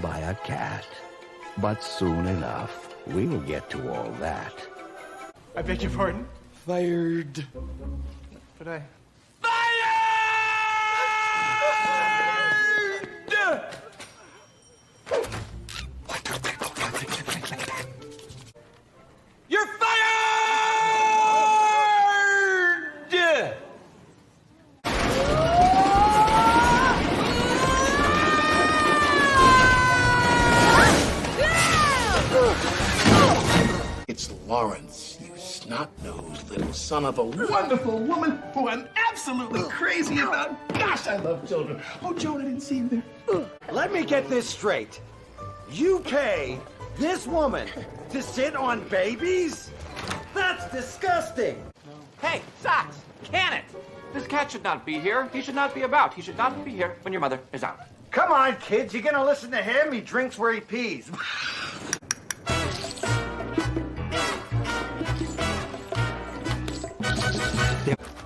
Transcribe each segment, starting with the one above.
by a cat. But soon enough, we'll get to all that. I beg your pardon? Fired. But I... You're fired! It's Lawrence, you snot-nosed little son of a wonderful woman who I'm absolutely crazy about. Gosh, I love children. Oh, Joan, I didn't see you there. Let me get this straight. You pay this woman to sit on babies? That's disgusting. Hey, Socks! Can it! This cat should not be here. He should not be about. He should not be here when your mother is out. Come on, kids. You gonna listen to him? He drinks where he pees.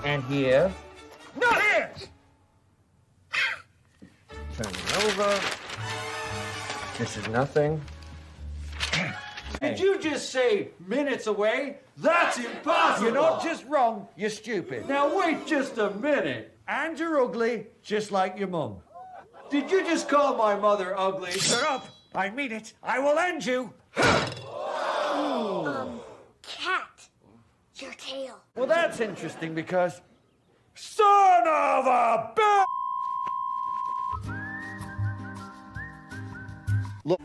And here, Not here! turn it over. This is nothing. Did you just say minutes away? That's impossible! You're not just wrong, you're stupid. Now wait just a minute. And you're ugly, just like your mum. Did you just call my mother ugly? Shut up! I mean it. I will end you. Cat, your tail. Well, that's interesting because... Son of a bitch! Look.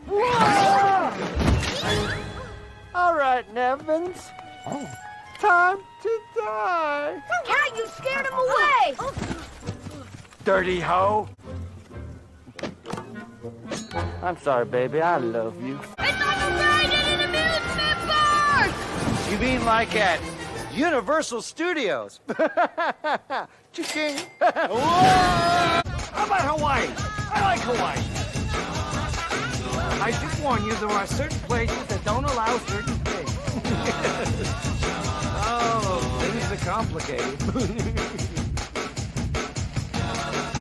All right, Nevins. Time to die. Cat, you scared him away. Dirty hoe. I'm sorry, baby. I love you. It's like a ride in an amusement park. You mean like at Universal Studios? Cha-ching. How about Hawaii? I like Hawaii. I just warn you, there are certain places that don't allow certain things. Oh, things are complicated.